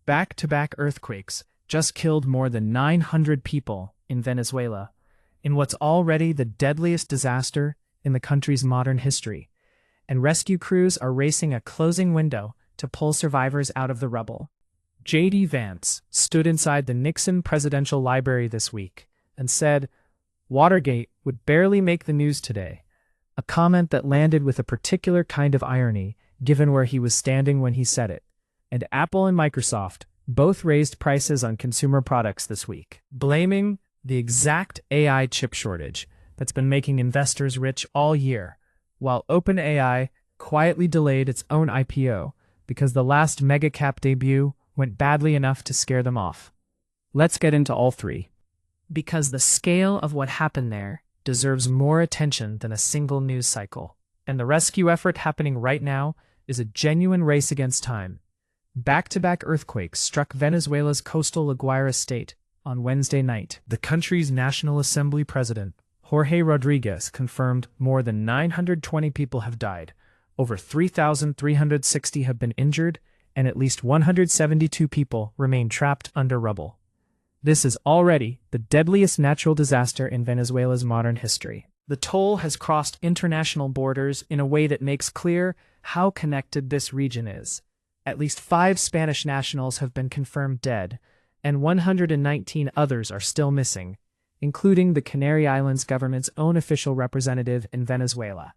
Back-to-back earthquakes just killed more than 900 people in Venezuela, in what's already the deadliest disaster in the country's modern history, and rescue crews are racing a closing window to pull survivors out of the rubble. J.D. Vance stood inside the Nixon Presidential Library this week and said, "Watergate would barely make the news today," a comment that landed with a particular kind of irony given where he was standing when he said it. And Apple and Microsoft both raised prices on consumer products this week, blaming the exact AI chip shortage that's been making investors rich all year, while OpenAI quietly delayed its own IPO because the last mega-cap debut went badly enough to scare them off. Let's get into all three, because the scale of what happened there deserves more attention than a single news cycle, and the rescue effort happening right now is a genuine race against time. Back-to-back earthquakes struck Venezuela's coastal La Guaira state on Wednesday night. The country's National Assembly president, Jorge Rodriguez, confirmed more than 920 people have died, over 3,360 have been injured, and at least 172 people remain trapped under rubble. This is already the deadliest natural disaster in Venezuela's modern history. The toll has crossed international borders in a way that makes clear how connected this region is. At least 5 Spanish nationals have been confirmed dead, and 119 others are still missing, including the Canary Islands government's own official representative in Venezuela.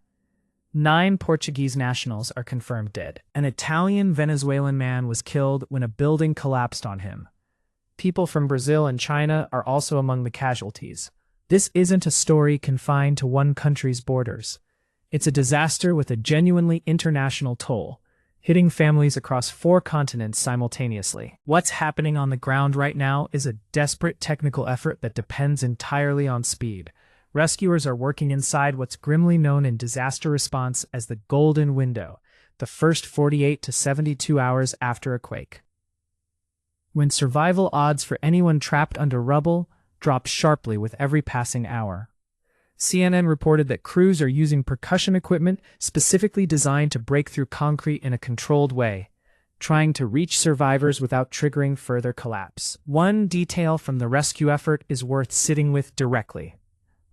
9 Portuguese nationals are confirmed dead. An Italian-Venezuelan man was killed when a building collapsed on him. People from Brazil and China are also among the casualties. This isn't a story confined to one country's borders. It's a disaster with a genuinely international toll, hitting families across 4 continents simultaneously. What's happening on the ground right now is a desperate technical effort that depends entirely on speed. Rescuers are working inside what's grimly known in disaster response as the golden window, the first 48 to 72 hours after a quake, when survival odds for anyone trapped under rubble drop sharply with every passing hour. CNN reported that crews are using percussion equipment specifically designed to break through concrete in a controlled way, trying to reach survivors without triggering further collapse. One detail from the rescue effort is worth sitting with directly.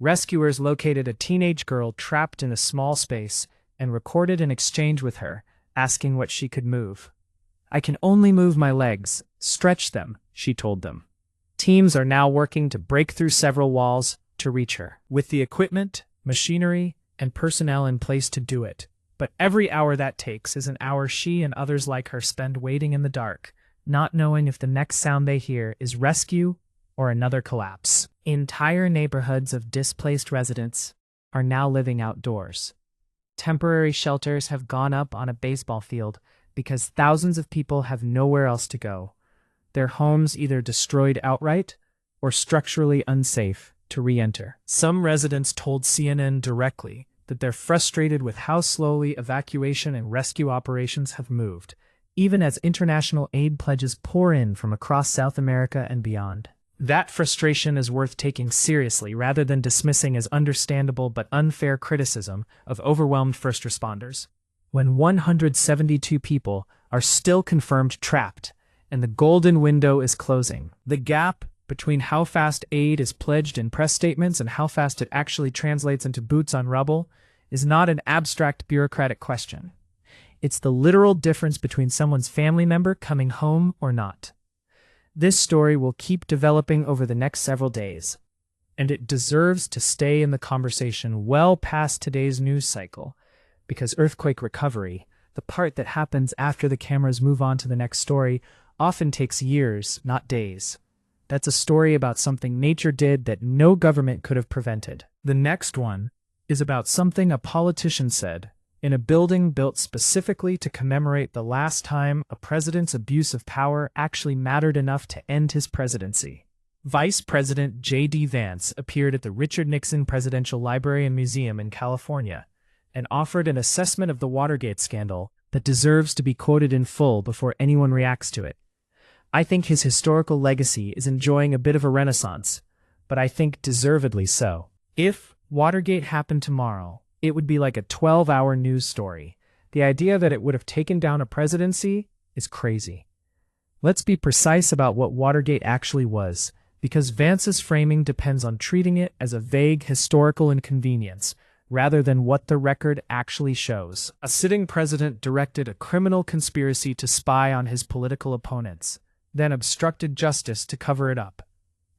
Rescuers located a teenage girl trapped in a small space and recorded an exchange with her, asking what she could move. "I can only move my legs. Stretch them," she told them. Teams are now working to break through several walls to reach her, with the equipment, machinery, and personnel in place to do it. But every hour that takes is an hour she and others like her spend waiting in the dark, not knowing if the next sound they hear is rescue or another collapse. Entire neighborhoods of displaced residents are now living outdoors. Temporary shelters have gone up on a baseball field because thousands of people have nowhere else to go. Their homes either destroyed outright or structurally unsafe to re-enter. Some residents told CNN directly that they're frustrated with how slowly evacuation and rescue operations have moved, even as international aid pledges pour in from across South America and beyond. That frustration is worth taking seriously rather than dismissing as understandable but unfair criticism of overwhelmed first responders. When 172 people are still confirmed trapped and the golden window is closing, the gap between how fast aid is pledged in press statements and how fast it actually translates into boots on rubble is not an abstract bureaucratic question. It's the literal difference between someone's family member coming home or not. This story will keep developing over the next several days, and it deserves to stay in the conversation well past today's news cycle, because earthquake recovery, the part that happens after the cameras move on to the next story, often takes years, not days. That's a story about something nature did that no government could have prevented. The next one is about something a politician said in a building built specifically to commemorate the last time a president's abuse of power actually mattered enough to end his presidency. Vice President J.D. Vance appeared at the Richard Nixon Presidential Library and Museum in California and offered an assessment of the Watergate scandal that deserves to be quoted in full before anyone reacts to it. I think his historical legacy is enjoying a bit of a renaissance, but I think deservedly so. If Watergate happened tomorrow, it would be like a 12-hour news story. The idea that it would have taken down a presidency is crazy. Let's be precise about what Watergate actually was, because Vance's framing depends on treating it as a vague historical inconvenience, rather than what the record actually shows. A sitting president directed a criminal conspiracy to spy on his political opponents, then obstructed justice to cover it up,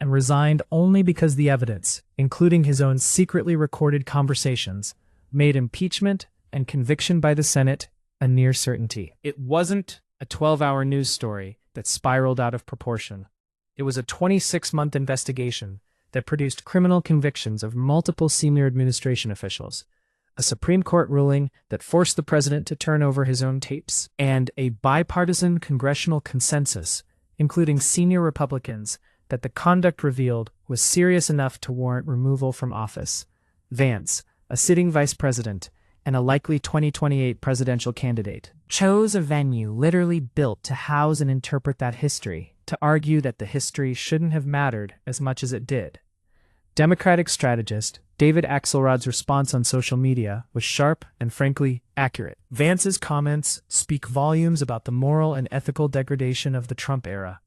and resigned only because the evidence, including his own secretly recorded conversations, made impeachment and conviction by the Senate a near certainty. It wasn't a 12-hour news story that spiraled out of proportion. It was a 26-month investigation that produced criminal convictions of multiple senior administration officials, a Supreme Court ruling that forced the president to turn over his own tapes, and a bipartisan congressional consensus, including senior Republicans, that the conduct revealed was serious enough to warrant removal from office. Vance, a sitting vice president and a likely 2028 presidential candidate, chose a venue literally built to house and interpret that history, to argue that the history shouldn't have mattered as much as it did. Democratic strategist David Axelrod's response on social media was sharp and frankly accurate. Vance's comments speak volumes about the moral and ethical degradation of the Trump era.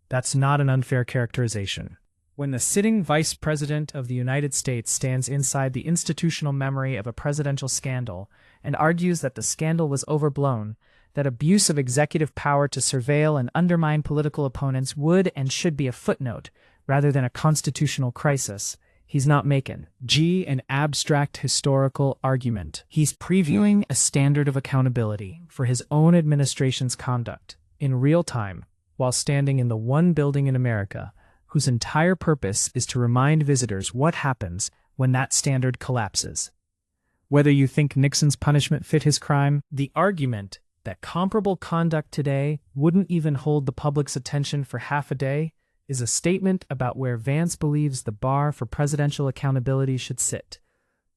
That's not an unfair characterization. When the sitting vice president of the United States stands inside the institutional memory of a presidential scandal and argues that the scandal was overblown, that abuse of executive power to surveil and undermine political opponents would and should be a footnote rather than a constitutional crisis, he's not making an abstract historical argument. He's previewing a standard of accountability for his own administration's conduct in real time while standing in the one building in America whose entire purpose is to remind visitors what happens when that standard collapses. Whether you think Nixon's punishment fit his crime, the argument that comparable conduct today wouldn't even hold the public's attention for half a day is a statement about where Vance believes the bar for presidential accountability should sit.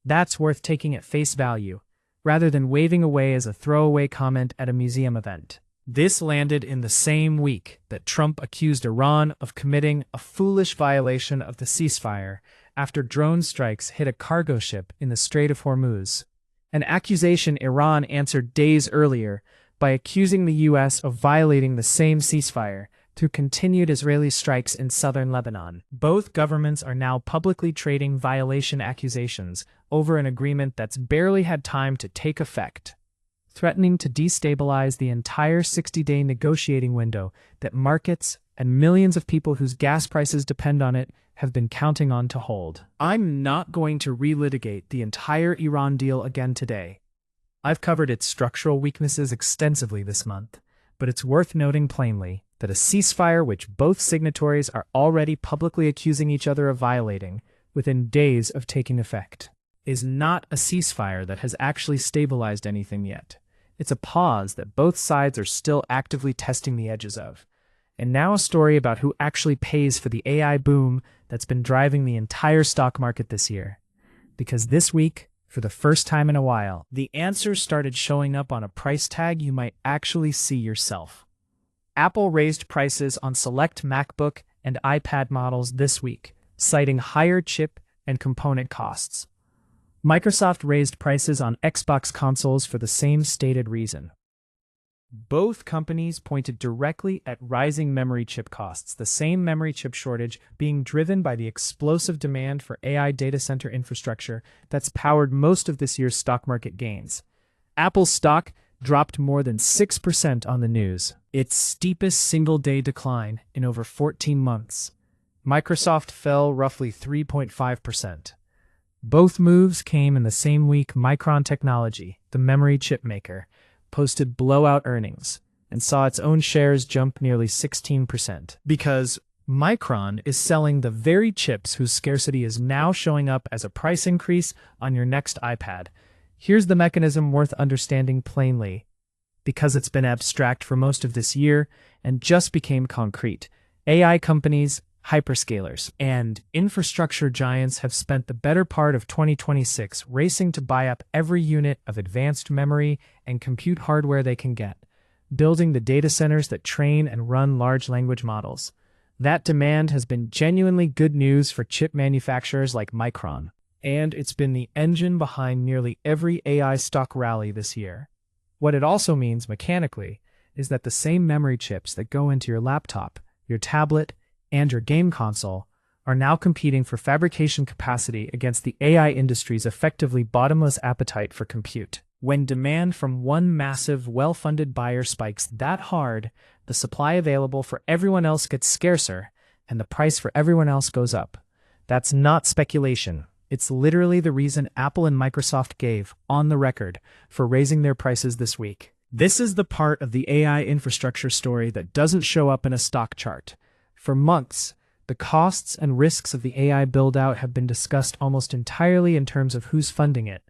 That's worth taking at face value, rather than waving away as a throwaway comment at a museum event. This landed in the same week that Trump accused Iran of committing a foolish violation of the ceasefire after drone strikes hit a cargo ship in the Strait of Hormuz, an accusation Iran answered days earlier by accusing the U.S. of violating the same ceasefire through continued Israeli strikes in southern Lebanon. Both governments are now publicly trading violation accusations over an agreement that's barely had time to take effect, threatening to destabilize the entire 60-day negotiating window that markets and millions of people whose gas prices depend on it have been counting on to hold. I'm not going to relitigate the entire Iran deal again today. I've covered its structural weaknesses extensively this month, but it's worth noting plainly that a ceasefire which both signatories are already publicly accusing each other of violating within days of taking effect is not a ceasefire that has actually stabilized anything yet. It's a pause that both sides are still actively testing the edges of. And now a story about who actually pays for the AI boom that's been driving the entire stock market this year. Because this week, for the first time in a while, the answers started showing up on a price tag you might actually see yourself. Apple raised prices on select MacBook and iPad models this week, citing higher chip and component costs. Microsoft raised prices on Xbox consoles for the same stated reason. Both companies pointed directly at rising memory chip costs, the same memory chip shortage being driven by the explosive demand for AI data center infrastructure that's powered most of this year's stock market gains. Apple's stock dropped more than 6% on the news, its steepest single-day decline in over 14 months. Microsoft fell roughly 3.5%. Both moves came in the same week Micron Technology, the memory chip maker, posted blowout earnings and saw its own shares jump nearly 16%. Because Micron is selling the very chips whose scarcity is now showing up as a price increase on your next iPad. Here's the mechanism worth understanding plainly, because it's been abstract for most of this year and just became concrete. AI companies, hyperscalers, and infrastructure giants have spent the better part of 2026 racing to buy up every unit of advanced memory and compute hardware they can get, building the data centers that train and run large language models. That demand has been genuinely good news for chip manufacturers like Micron, and it's been the engine behind nearly every AI stock rally this year. What it also means mechanically is that the same memory chips that go into your laptop, your tablet, and your game console are now competing for fabrication capacity against the AI industry's effectively bottomless appetite for compute. When demand from one massive, well-funded buyer spikes that hard, the supply available for everyone else gets scarcer, and the price for everyone else goes up. That's not speculation. It's literally the reason Apple and Microsoft gave, on the record, for raising their prices this week. This is the part of the AI infrastructure story that doesn't show up in a stock chart. For months, the costs and risks of the AI build-out have been discussed almost entirely in terms of who's funding it,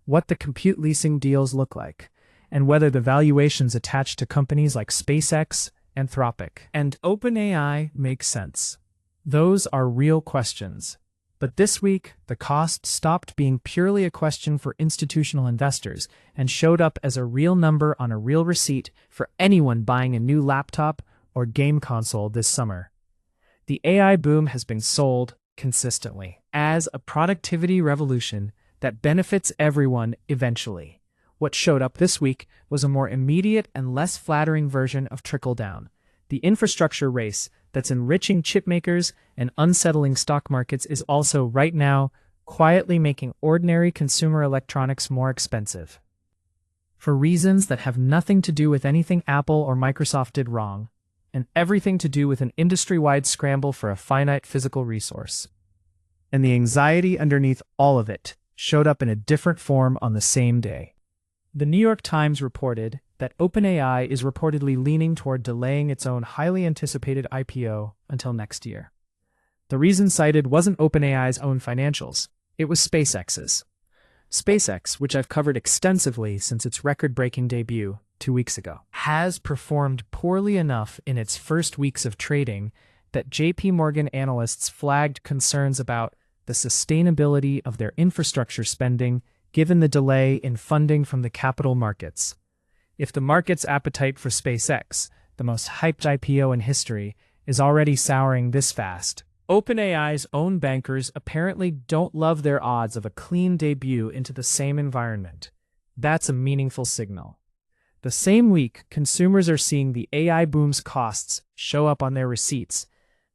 what the compute leasing deals look like, and whether the valuations attached to companies like SpaceX, Anthropic, and OpenAI make sense. Those are real questions. But this week, the cost stopped being purely a question for institutional investors and showed up as a real number on a real receipt for anyone buying a new laptop or game console this summer. The AI boom has been sold consistently as a productivity revolution that benefits everyone eventually. What showed up this week was a more immediate and less flattering version of trickle-down. The infrastructure race that's enriching chipmakers and unsettling stock markets is also, right now, quietly making ordinary consumer electronics more expensive. For reasons that have nothing to do with anything Apple or Microsoft did wrong, and everything to do with an industry-wide scramble for a finite physical resource. And the anxiety underneath all of it showed up in a different form on the same day. The New York Times reported that OpenAI is reportedly leaning toward delaying its own highly anticipated IPO until next year. The reason cited wasn't OpenAI's own financials, it was SpaceX's. SpaceX, which I've covered extensively since its record-breaking debut 2 weeks ago, has performed poorly enough in its first weeks of trading that JP Morgan analysts flagged concerns about the sustainability of their infrastructure spending given the delay in funding from the capital markets. If the market's appetite for SpaceX, the most hyped IPO in history, is already souring this fast, OpenAI's own bankers apparently don't love their odds of a clean debut into the same environment. That's a meaningful signal. The same week, consumers are seeing the AI boom's costs show up on their receipts.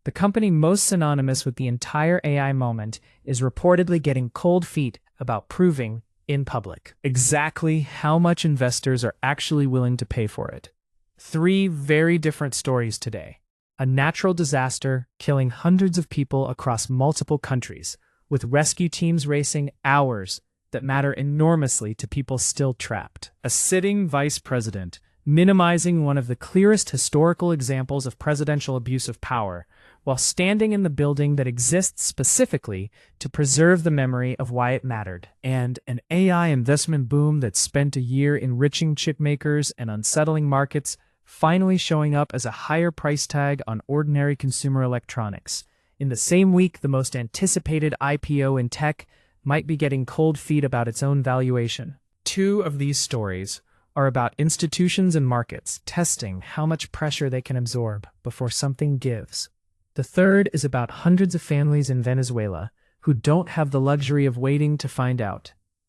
The company most synonymous with the entire AI moment is reportedly getting cold feet about proving, in public, exactly how much investors are actually willing to pay for it. 3 very different stories today. A natural disaster killing hundreds of people across multiple countries, with rescue teams racing hours that matter enormously to people still trapped. A sitting vice president minimizing one of the clearest historical examples of presidential abuse of power, while standing in the building that exists specifically to preserve the memory of why it mattered. And an AI investment boom that spent a year enriching chipmakers and unsettling markets finally showing up as a higher price tag on ordinary consumer electronics. In the same week, the most anticipated IPO in tech might be getting cold feet about its own valuation. 2 of these stories are about institutions and markets testing how much pressure they can absorb before something gives. The third is about hundreds of families in Venezuela who don't have the luxury of waiting to find out.